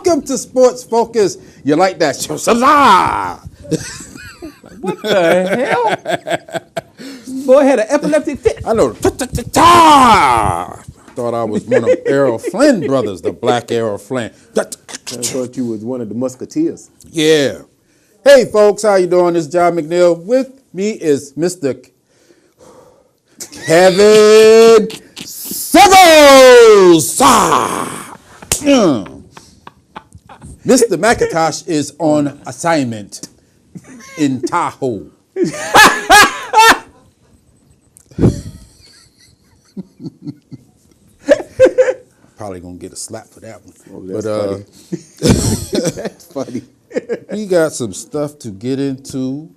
Welcome to Sports Focus. You like that? What the hell? Boy had an epileptic fit. I know. Thought I was one of Errol Flynn brothers, the Black Errol Flynn. I thought you was one of the Musketeers. Yeah. Hey, folks, how you doing? This is John McNeil. With me is Mr. Kevin Severs. Mr. McIntosh is on assignment in Tahoe. Probably gonna get a slap for that one. Oh, that's funny. That's funny. We got some stuff to get into.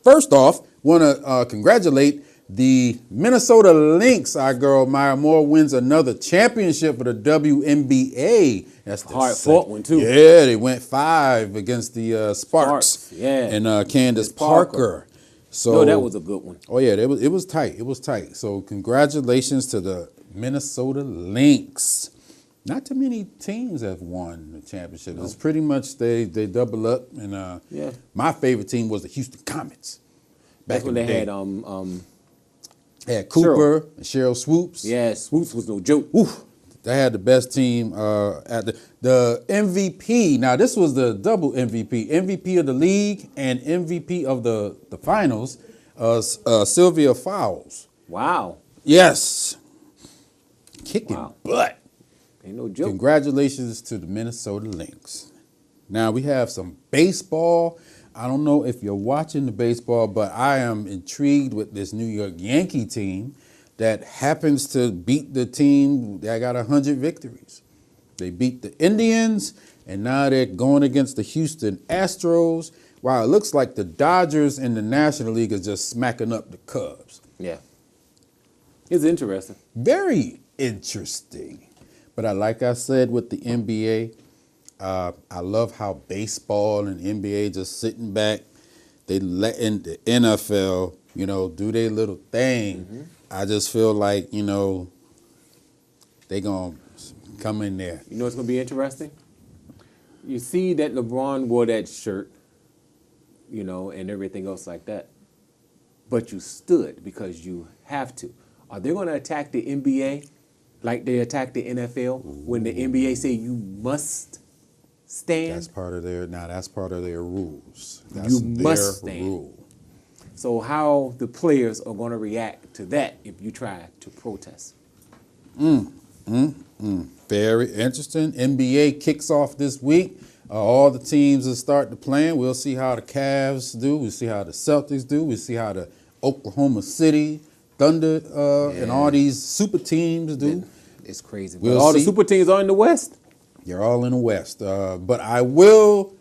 First off, want to congratulate the Minnesota Lynx. Our girl Maya Moore wins another championship for the WNBA. That's the hard-fought one, too. Yeah, they went 5 against the Sparks. Yeah. And Candace Parker. So, no, that was a good one. Oh, yeah, it was tight. It was tight. So congratulations to the Minnesota Lynx. Not too many teams have won the championship. No. It's pretty much they double up. And my favorite team was the Houston Comets. That's when they had Cooper and Cheryl Swoops. Yeah, Swoops was no joke. Oof. They had the best team at the MVP. Now, this was the double MVP. MVP of the league and MVP of the finals, Sylvia Fowles. Wow. Yes. Kicking butt. Ain't no joke. Congratulations to the Minnesota Lynx. Now, we have some baseball. I don't know if you're watching the baseball, but I am intrigued with this New York Yankee team that happens to beat the team that got 100 victories. They beat the Indians, and now they're going against the Houston Astros. While it looks like the Dodgers in the National League is just smacking up the Cubs. Yeah. It's interesting. Very interesting. But like I said with the NBA, I love how baseball and NBA just sitting back. They letting the NFL, do their little thing. Mm-hmm. I just feel like, they going to come in there. You know what's going to be interesting? You see that LeBron wore that shirt, and everything else like that. But you stood because you have to. Are they going to attack the NBA like they attack the NFL when the NBA say you must stand? That's part of their rules. That's you must stand. Rule. So how the players are going to react to that if you try to protest? Very interesting. NBA kicks off this week. All the teams will start to play. We'll see how the Cavs do. We'll see how the Celtics do. We'll see how the Oklahoma City Thunder and all these super teams do. It's crazy. But all the super teams are in the West. They're all in the West. But I will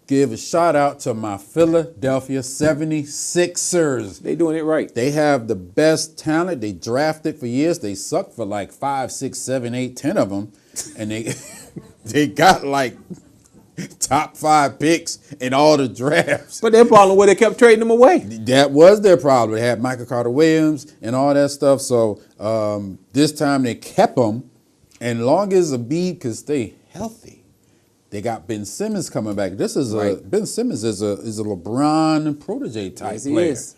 give a shout out to my Philadelphia 76ers. They doing it right. They have the best talent. They drafted for years. They sucked for like 5, 6, 7, 8, 10 of them. And they got like top 5 picks in all the drafts. But their problem was they kept trading them away. That was their problem. They had Michael Carter Williams and all that stuff. So this time they kept them. And long as Embiid could stay healthy, they got Ben Simmons coming back. This is Ben Simmons is a LeBron protege type player. He is.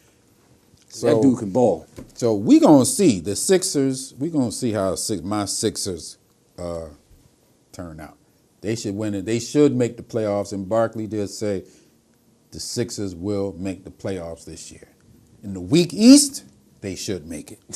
So, that dude can ball. So we gonna see the Sixers. We gonna see how my Sixers turn out. They should win it. They should make the playoffs. And Barkley did say the Sixers will make the playoffs this year. In the weak East, they should make it.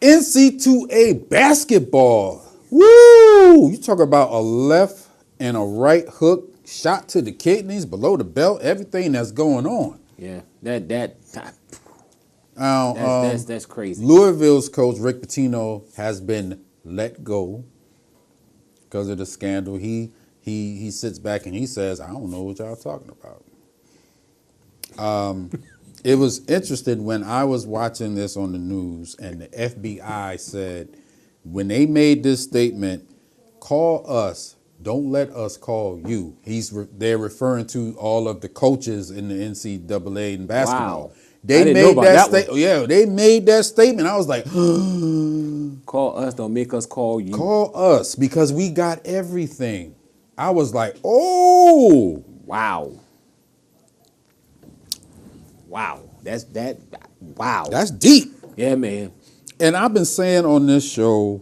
NC2A basketball. Woo! You talk about a left and a right hook shot to the kidneys, below the belt, everything that's going on. Yeah, that's crazy. Louisville's coach Rick Pitino has been let go because of the scandal. He sits back and he says, "I don't know what y'all talking about." It was interesting when I was watching this on the news, and the FBI said, when they made this statement, call us, don't let us call you. They're referring to all of the coaches in the NCAA in basketball. Wow. They didn't know made about that that statement. one. Yeah, they made that statement. I was like, Call us, don't make us call you. call us because we got everything. I was like, oh, Wow. Wow. That's that. Wow. that's deep. Yeah, man. And I've been saying on this show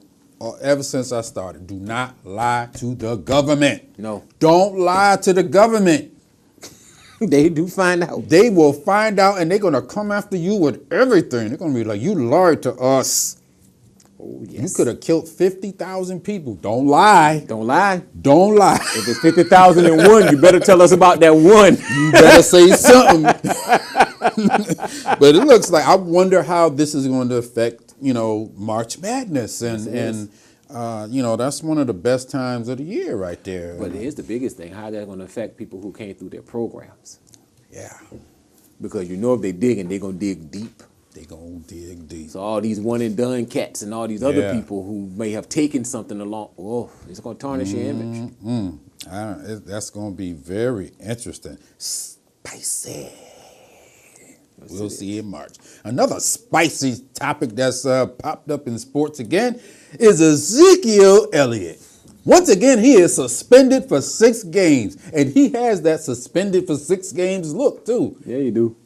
ever since I started, do not lie to the government. No. Don't lie to the government. They do find out. They will find out and they're going to come after you with everything. They're going to be like, you lied to us. Oh, yes. You could have killed 50,000 people. Don't lie. Don't lie. Don't lie. If it's 50,001, you better tell us about that one. You better say something. But it looks like, I wonder how this is going to affect, March Madness. And that's one of the best times of the year right there. But here's the biggest thing, how that's going to affect people who came through their programs. Yeah. Because if they digging, they're going to dig deep. They gonna dig deep. So all these one and done cats and all these other Yeah. people who may have taken something along, it's going to tarnish your image. That's gonna be very interesting. Spicy. We'll see in March. Another spicy topic that's popped up in sports again is Ezekiel Elliott. Once again, he is suspended for 6 games, and he has that suspended for 6 games look too. Yeah, you do.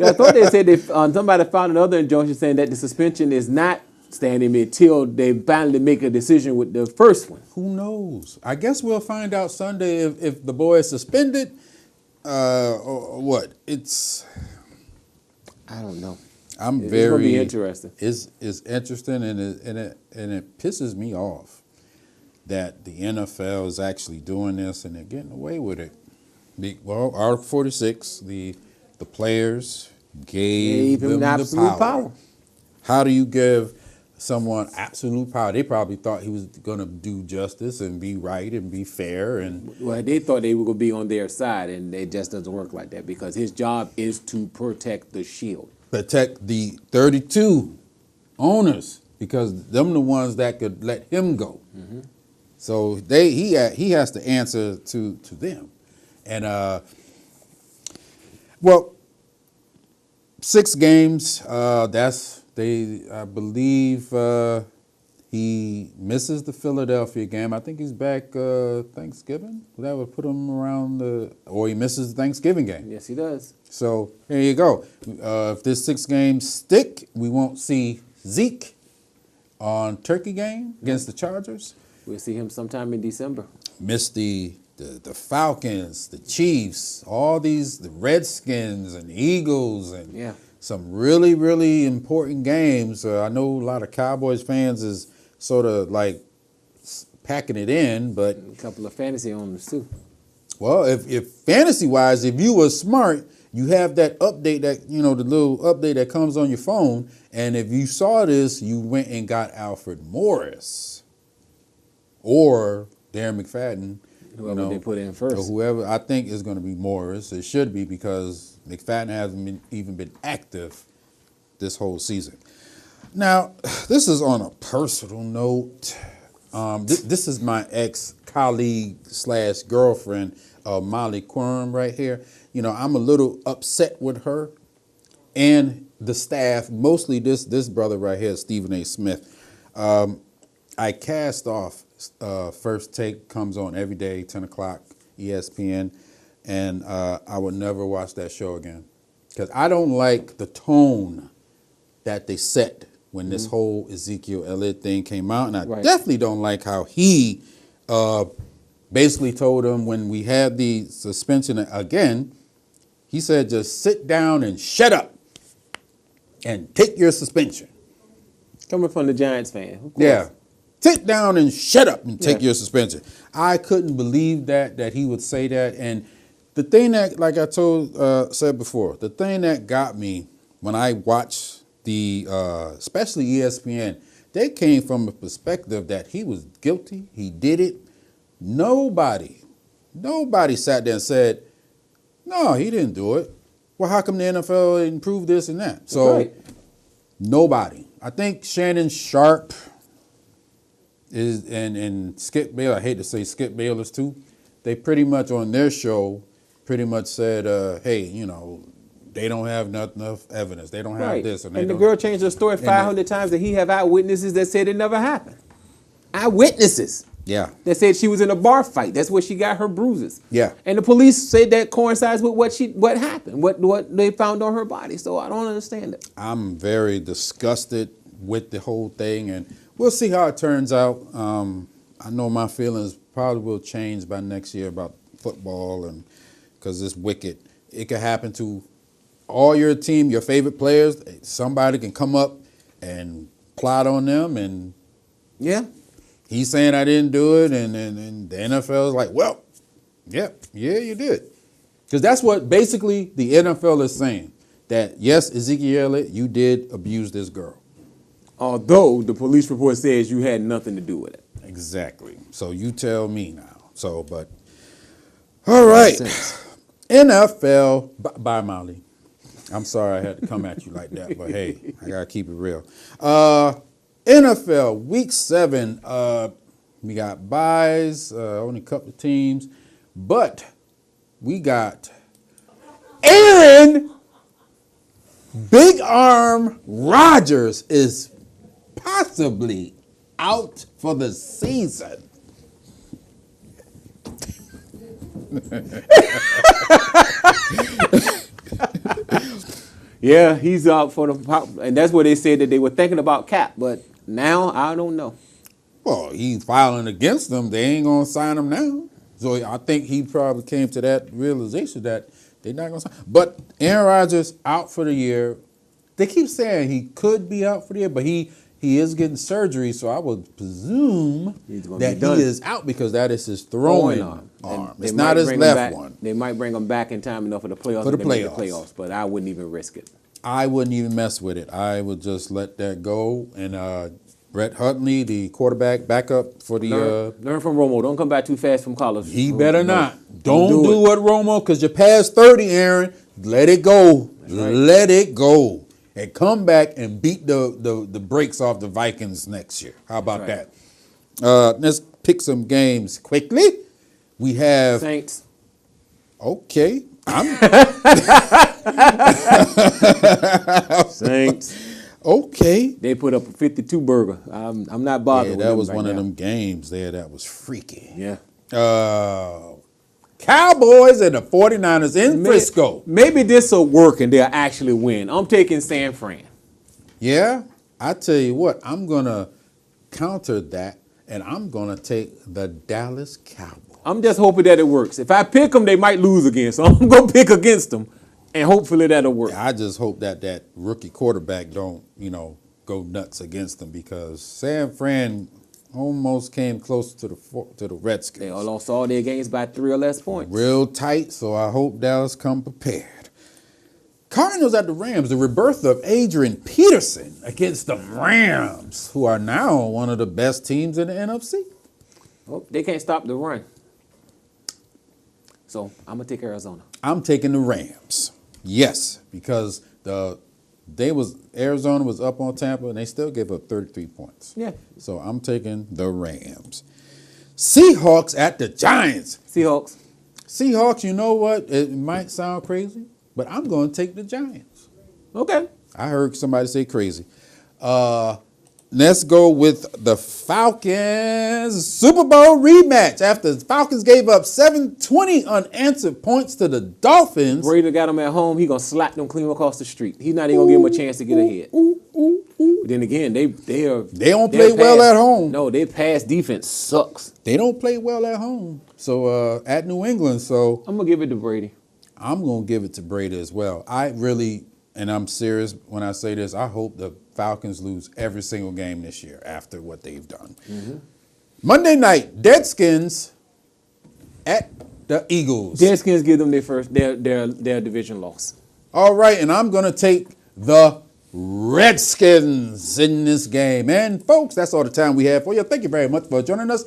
I thought they said somebody filed another injunction saying that the suspension is not standing until they finally make a decision with the first one. Who knows? I guess we'll find out Sunday if the boy is suspended or what. I don't know. It's very gonna be interesting. It's interesting and it pisses me off that the NFL is actually doing this and they're getting away with it. Well, Article 46, the players gave them the absolute power. How do you give someone absolute power? They probably thought he was going to do justice and be right and be fair. Well, they thought they were going to be on their side, and it just doesn't work like that because his job is to protect the shield. Protect the 32 owners because them the ones that could let him go. Mm-hmm. So he has to answer to them. And, 6 games, I believe he misses the Philadelphia game. I think he's back Thanksgiving. That would put him around or he misses the Thanksgiving game. Yes, he does. So here you go. If this 6 games stick, we won't see Zeke on Turkey game against the Chargers. We'll see him sometime in December. Missed the Falcons, the Chiefs, the Redskins and Eagles, and some really, really important games. I know a lot of Cowboys fans is sort of like packing it in, but a couple of fantasy owners too. Well, if fantasy-wise, if you were smart, you have that update the little update that comes on your phone, and if you saw this, you went and got Alfred Morris or Darren McFadden. Whoever they put in first. Or whoever, I think is going to be Morris. It should be because McFadden hasn't even been active this whole season. Now, this is on a personal note. This is my ex-colleague / girlfriend, Molly Quirm right here. I'm a little upset with her and the staff, mostly this brother right here, Stephen A. Smith. I cast off First Take, comes on every day, 10 o'clock, ESPN, and I would never watch that show again because I don't like the tone that they set when this whole Ezekiel Elliott thing came out, and I definitely don't like how he basically told him when we had the suspension again, he said, just sit down and shut up and take your suspension. Coming from the Giants fan. Of course. Yeah. Sit down and shut up and take your suspension. I couldn't believe that he would say that. And the thing that, like I said before, the thing that got me when I watched especially ESPN, they came from a perspective that he was guilty. He did it. Nobody sat there and said, no, he didn't do it. Well, how come the NFL didn't prove this and that? So nobody. I think Shannon Sharp and Skip Bayless, I hate to say Skip Bayless too, they pretty much on their show pretty much said, hey, they don't have enough evidence. They don't have Right. this. And the girl changed her story 500 times that he have eyewitnesses that said it never happened. Eyewitnesses Yeah. that said she was in a bar fight. That's where she got her bruises. Yeah. And the police said that coincides with what happened, what they found on her body. So I don't understand it. I'm very disgusted with the whole thing, and we'll see how it turns out. I know my feelings probably will change by next year about football, and because it's wicked. It could happen to all your team, your favorite players. Somebody can come up and plot on them, and Yeah. he's saying I didn't do it, and the NFL is like, well, yeah, you did. Because that's what basically the NFL is saying, that yes, Ezekiel Elliott, you did abuse this girl. Although the police report says you had nothing to do with it. Exactly. So you tell me now. So, but, all right. NFL, bye, Molly. I'm sorry I had to come at you like that, but hey, I got to keep it real. NFL Week 7, we got buys, only a couple of teams, but we got Aaron Big Arm Rodgers is possibly out for the season. Yeah, he's out for the, and that's what they said that they were thinking about Cap, but now I don't know. Well, he's filing against them. They ain't going to sign him now. So I think he probably came to that realization that they're not going to sign. But Aaron Rodgers out for the year. They keep saying he could be out for the year, but he is getting surgery, so I would presume that he is out because that is his throwing arm. It's not his left one. They might bring him back in time enough for the playoffs. For the playoffs. But I wouldn't even risk it. I wouldn't even mess with it. I would just let that go. And Brett Hundley, the quarterback backup for the learn from Romo. Don't come back too fast from college. He better not. Don't do what Romo, because you're past 30, Aaron. Let it go. Right. Let it go. And come back and beat the brakes off the Vikings next year. How about that? Let's pick some games quickly. We have Saints. Okay. Saints. Okay. They put up a 52 burger. I'm not bothered with that them was right one now. of them games there that was freaky. Yeah. Cowboys and the 49ers in Frisco. Maybe this will work and they'll actually win. I'm taking San Fran. Yeah, I tell you what, I'm going to counter that, and I'm going to take the Dallas Cowboys. I'm just hoping that it works. If I pick them, they might lose again, so I'm going to pick against them, and hopefully that'll work. I just hope that rookie quarterback don't, go nuts against them, because San Fran almost came close to the Redskins. They lost all their games by 3 or less points. Real tight, so I hope Dallas come prepared. Cardinals at the Rams, the rebirth of Adrian Peterson against the Rams, who are now one of the best teams in the NFC. Oh, they can't stop the run. So I'm going to take Arizona. I'm taking the Rams. Yes, because Arizona was up on Tampa, and they still gave up 33 points. Yeah. So I'm taking the Rams. Seahawks at the Giants. Seahawks, you know what? It might sound crazy, but I'm going to take the Giants. Okay. I heard somebody say crazy. Let's go with the Falcons Super Bowl rematch. After the Falcons gave up 720 unanswered points to the Dolphins. Brady got them at home. He going to slap them clean across the street. He's not even going to give them a chance to get ahead. But then again, they don't play well at home. No, their pass defense sucks. They don't play well at home. So at New England, so I'm going to give it to Brady. I'm going to give it to Brady as well. I really, and I'm serious when I say this, I hope the Falcons lose every single game this year after what they've done. Mm-hmm. Monday night, Deadskins at the Eagles. Deadskins give them their division loss. All right, and I'm going to take the Redskins in this game. And folks, that's all the time we have for you. Thank you very much for joining us.